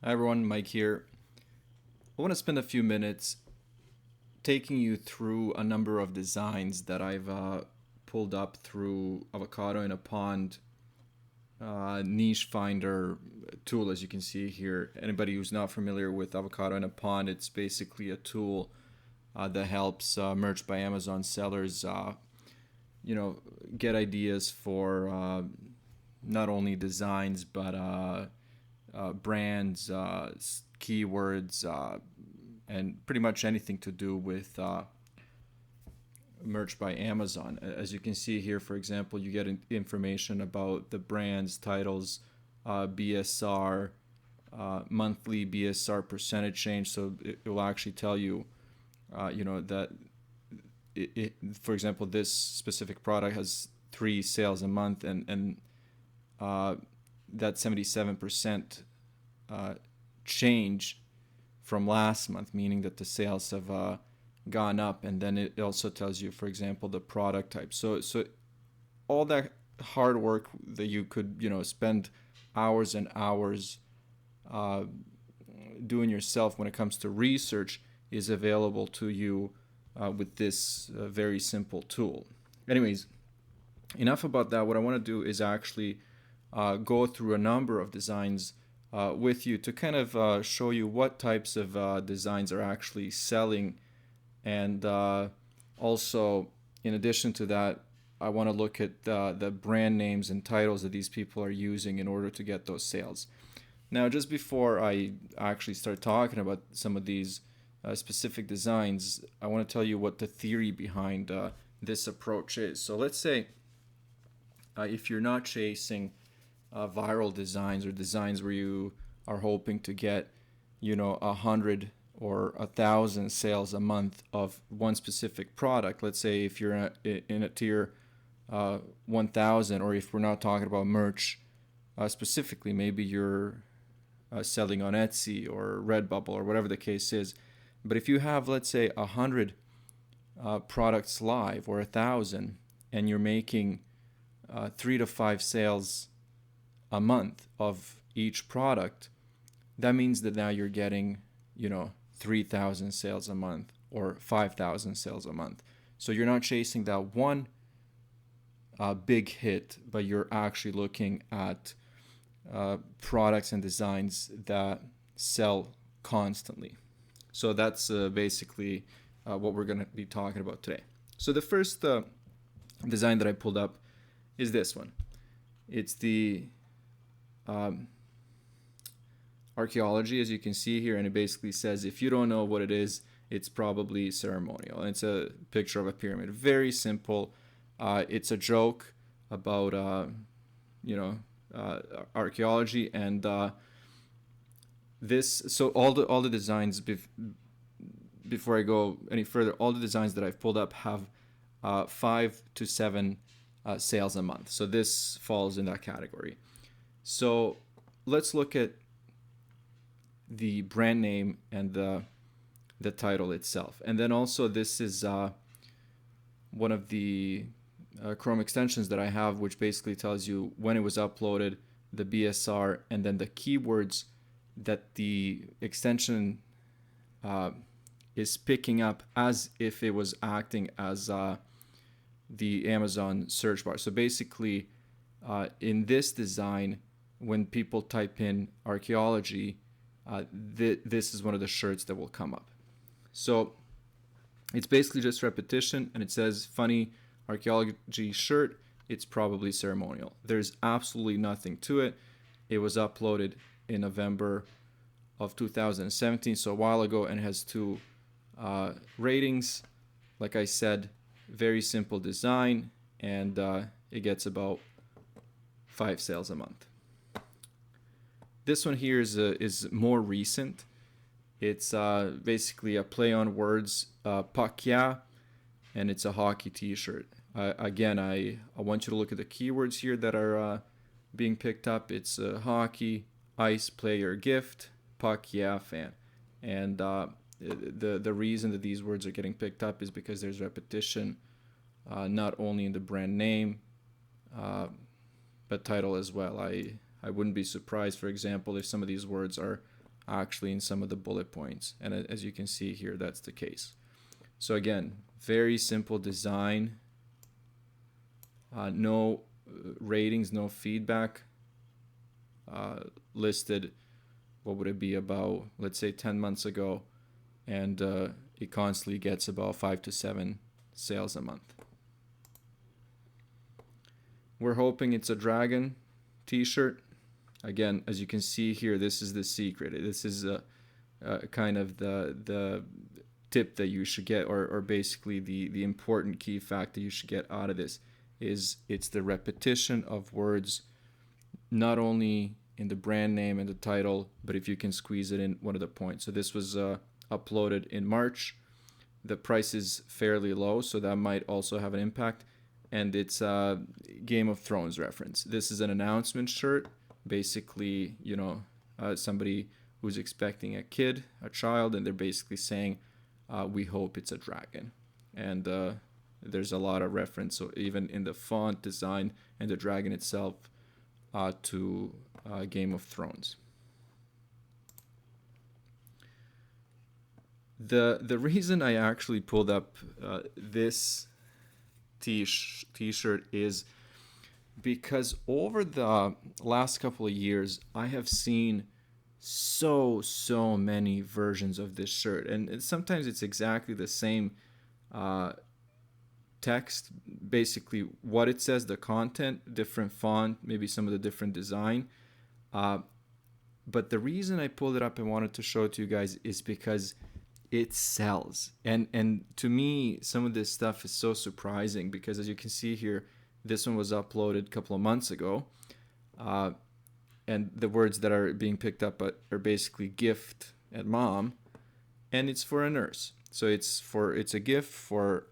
Hi everyone, Mike here. I want to spend a few minutes taking you through a number of designs that I've pulled up through Avocado in a Pond niche finder tool. As you can see here, anybody who's not familiar with Avocado in a Pond, it's basically a tool that helps Merch by Amazon sellers, get ideas for not only designs but brands, keywords, and pretty much anything to do with Merch by Amazon. As you can see here, for example, you get information about the brands, titles, BSR, monthly BSR percentage change. So it will actually tell you, that for example, this specific product has 3 sales a month, and that 77% change from last month, meaning that the sales have gone up. And then it also tells you, for example, the product type. So all that hard work that you could spend hours and hours uh, doing yourself when it comes to research is available to you with this very simple tool. Anyways, enough about that. What I want to do is actually go through a number of designs with you to kind of show you what types of designs are actually selling. And also, in addition to that, I want to look at the brand names and titles that these people are using in order to get those sales. Now, just before I actually start talking about some of these specific designs, I want to tell you what the theory behind this approach is. So let's say if you're not chasing viral designs or designs where you are hoping to get 100 or 1,000 sales a month of one specific product. Let's say if you're in a tier 1,000, or if we're not talking about merch specifically, maybe you're selling on Etsy or Redbubble or whatever the case is. But if you have, let's say, 100 products live, or 1,000, and you're making 3 to 5 sales a month of each product, that means that now you're getting 3,000 sales a month or 5,000 sales a month. So you're not chasing that one big hit, but you're actually looking at products and designs that sell constantly. So that's basically what we're going to be talking about today. So the first design that I pulled up is this one. It's the archaeology, as you can see here, and it basically says, if you don't know what it is, it's probably ceremonial. And it's a picture of a pyramid. Very simple. It's a joke about archaeology, and this. So all the designs, before I go any further, all the designs that I've pulled up have 5 to 7 sales a month. So this falls in that category. So let's look at the brand name and the title itself. And then also, this is one of the Chrome extensions that I have, which basically tells you when it was uploaded, the BSR, and then the keywords that the extension is picking up as if it was acting as the Amazon search bar. So basically, in this design, when people type in archaeology, this is one of the shirts that will come up. So it's basically just repetition, and it says funny archaeology shirt. It's probably ceremonial. There's absolutely nothing to it. It was uploaded in November of 2017, so a while ago, and it has 2 ratings. Like I said, very simple design, and it gets about 5 sales a month. This one here is more recent. It's basically a play on words, puck yeah, and it's a hockey t-shirt. Again, I want you to look at the keywords here that are being picked up. It's hockey, ice, player, gift, puck yeah, fan. And the reason that these words are getting picked up is because there's repetition, not only in the brand name, but title as well. I wouldn't be surprised, for example, if some of these words are actually in some of the bullet points. And as you can see here, that's the case. So again, very simple design, no ratings, no feedback, listed, what would it be, about, let's say 10 months ago, and it constantly gets about 5 to 7 sales a month. We're hoping it's a dragon t-shirt. Again, as you can see here, this is the secret. This is kind of the tip that you should get, or basically the important key fact that you should get out of this, is it's the repetition of words, not only in the brand name and the title, but if you can squeeze it in one of the points. So this was uploaded in March. The price is fairly low, so that might also have an impact. And it's a Game of Thrones reference. This is an announcement shirt. Basically, somebody who's expecting a child, and they're basically saying, we hope it's a dragon. And there's a lot of reference, so even in the font design and the dragon itself, to Game of Thrones. The reason I actually pulled up this t-shirt is because over the last couple of years, I have seen so many versions of this shirt, and sometimes it's exactly the same text, basically what it says, the content, different font, maybe some of the different design. But the reason I pulled it up and wanted to show it to you guys is because it sells. And to me, some of this stuff is so surprising, because as you can see here, this one was uploaded a couple of months ago. And the words that are being picked up are basically gift and mom, and it's for a nurse. So it's a gift for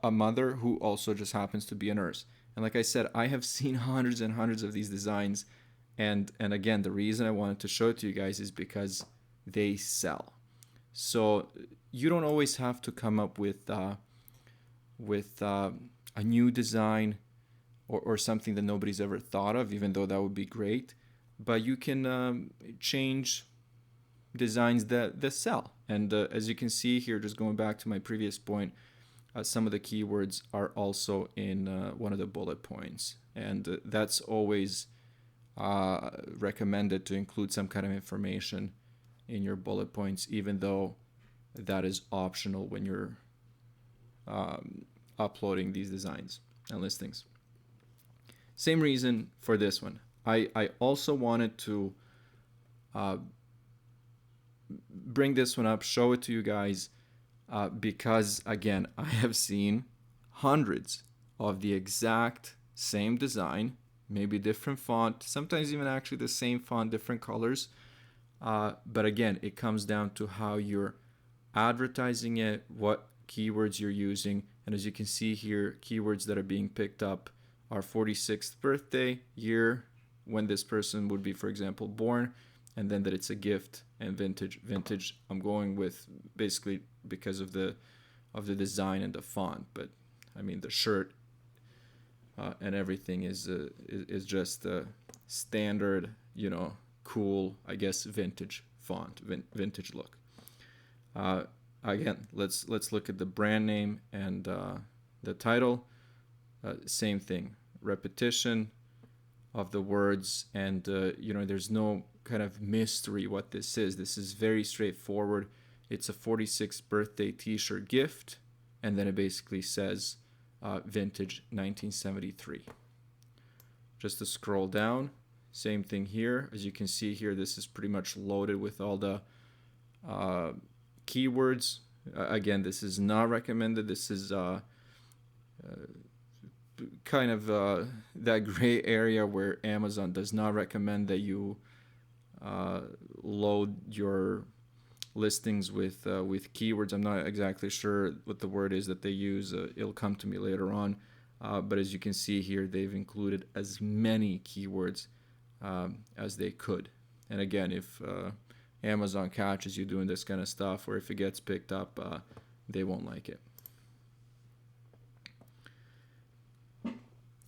a mother who also just happens to be a nurse. And like I said, I have seen hundreds and hundreds of these designs. And again, the reason I wanted to show it to you guys is because they sell. So you don't always have to come up with a new design or something that nobody's ever thought of, even though that would be great. But you can change designs that sell. And as you can see here, just going back to my previous point, some of the keywords are also in one of the bullet points. And that's always recommended, to include some kind of information in your bullet points, even though that is optional when you're uploading these designs and listings. Same reason for this one. I also wanted to bring this one up, show it to you guys, because again, I have seen hundreds of the exact same design, maybe different font, sometimes even actually the same font, different colors. But again, it comes down to how you're advertising it, what keywords you're using. And as you can see here, keywords that are being picked up are 46th birthday, year when this person would be, for example, born, and then that it's a gift, and vintage. Vintage I'm going with basically because of the design and the font, but I mean the shirt and everything is just a standard, cool, I guess, vintage font, vintage look. Again, let's look at the brand name and the title. Same thing, repetition of the words, and there's no kind of mystery what this is. This is very straightforward. It's a 46th birthday t-shirt gift, and then it basically says vintage 1973. Just to scroll down, same thing here. As you can see here, this is pretty much loaded with all the keywords. Again, this is not recommended. This is kind of that gray area where Amazon does not recommend that you load your listings with keywords. I'm not exactly sure what the word is that they use. It'll come to me later on. But as you can see here, they've included as many keywords as they could. And again, if Amazon catches you doing this kind of stuff, or if it gets picked up, they won't like it.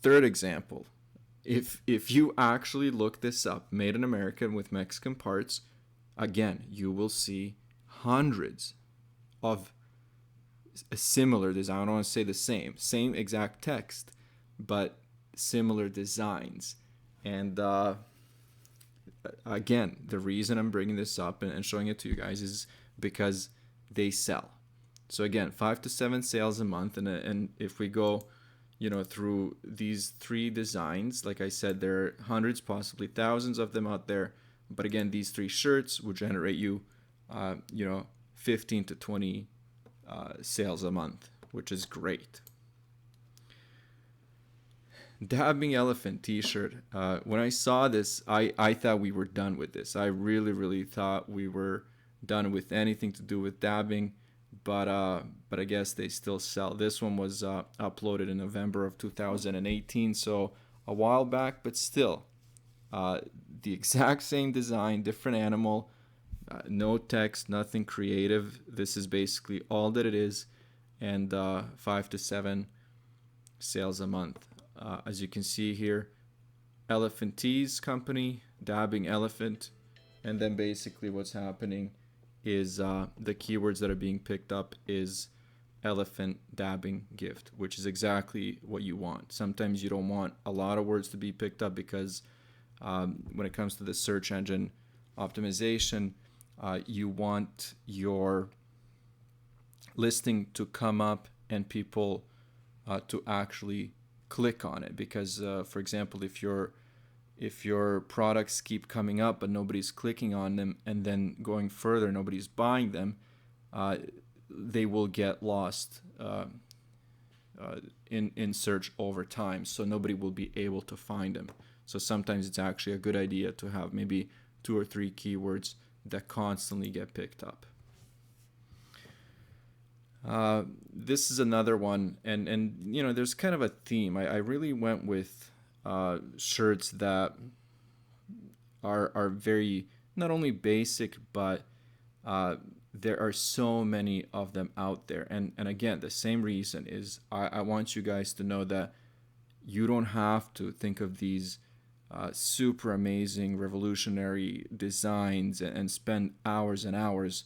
Third example, if you actually look this up, made in America with Mexican parts, again, you will see hundreds of a similar design. I don't want to say the same exact text, but similar designs. And again, the reason I'm bringing this up and showing it to you guys is because they sell. So again, 5 to 7 sales a month, and if we go, through these 3 designs, like I said, there are hundreds, possibly thousands of them out there. But again, these 3 shirts will generate you, 15 to 20 sales a month, which is great. Dabbing Elephant t-shirt. When I saw this, I thought we were done with this. I really thought we were done with anything to do with dabbing, but I guess they still sell. This one was uploaded in November of 2018, so a while back, but still, the exact same design, different animal, no text, nothing creative. This is basically all that it is, and 5 to 7 sales a month. As you can see here, Elephant Tees Company, Dabbing Elephant, and then basically what's happening is the keywords that are being picked up is elephant dabbing gift, which is exactly what you want. Sometimes you don't want a lot of words to be picked up because when it comes to the search engine optimization, you want your listing to come up and people to actually click on it, because for example, if your products keep coming up but nobody's clicking on them, and then going further nobody's buying them, they will get lost in search over time, so nobody will be able to find them. So sometimes it's actually a good idea to have maybe 2 or 3 keywords that constantly get picked up. This is another one, and there's kind of a theme. I really went with shirts that are very not only basic, but there are so many of them out there. And again, the same reason is I want you guys to know that you don't have to think of these super amazing, revolutionary designs and spend hours and hours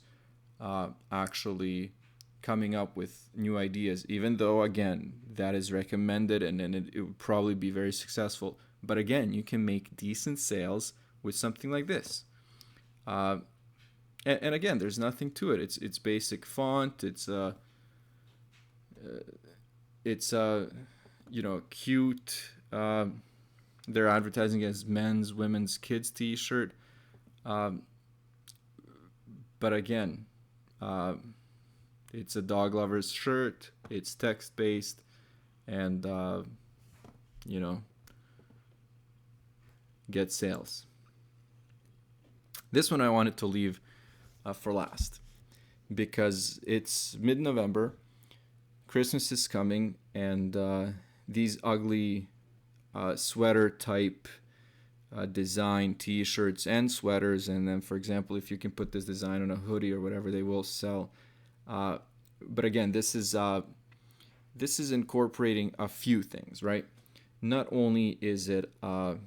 actually coming up with new ideas, even though, again, that is recommended and it would probably be very successful. But again, you can make decent sales with something like this. And again, there's nothing to it. It's basic font. It's cute. They're advertising as men's, women's, kids t-shirt. But again, it's a dog lover's shirt. It's text-based, and get sales. This one I wanted to leave for last because it's mid-November. Christmas is coming, and these ugly sweater-type design t-shirts and sweaters, and then, for example, if you can put this design on a hoodie or whatever, they will sell. But again, this is incorporating a few things, right? Not only is it kind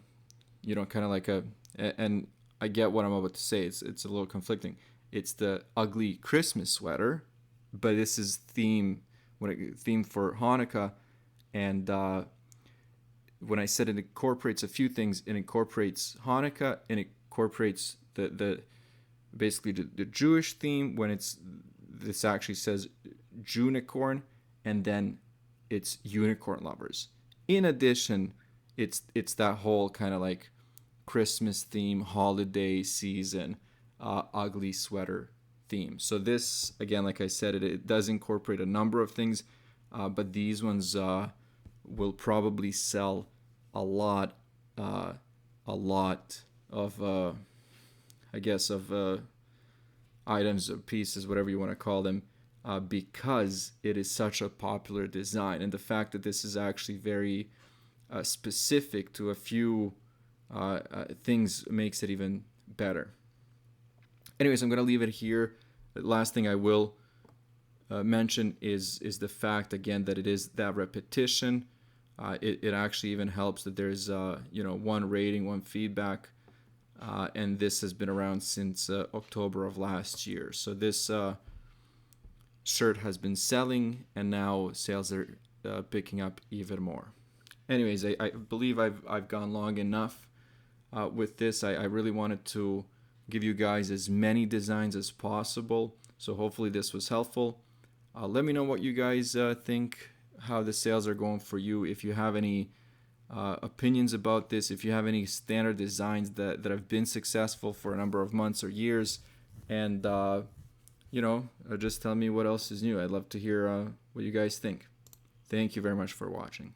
of like and I get what I'm about to say. It's a little conflicting. It's the ugly Christmas sweater, but this is themed for Hanukkah, and when I said it incorporates a few things, it incorporates Hanukkah and it incorporates the basically the Jewish theme when this actually says Junicorn, and then it's unicorn lovers. In addition, it's that whole kind of like Christmas theme, holiday season, ugly sweater theme. So this, again, like I said, it does incorporate a number of things, but these ones will probably sell a lot of items or pieces, whatever you want to call them, because it is such a popular design, and the fact that this is actually very specific to a few things makes it even better. Anyways, I'm going to leave it here. The last thing I will mention is the fact, again, that it is that repetition. It actually even helps that there's 1 rating, 1 feedback. and this has been around since October of last year. So this shirt has been selling, and now sales are picking up even more. Anyways, I believe I've gone long enough with this. I really wanted to give you guys as many designs as possible, so hopefully this was helpful. Let me know what you guys think, how the sales are going for you. If you have any opinions about this, if you have any standard designs that have been successful for a number of months or years, and just tell me what else is new. I'd love to hear what you guys think. Thank you very much for watching.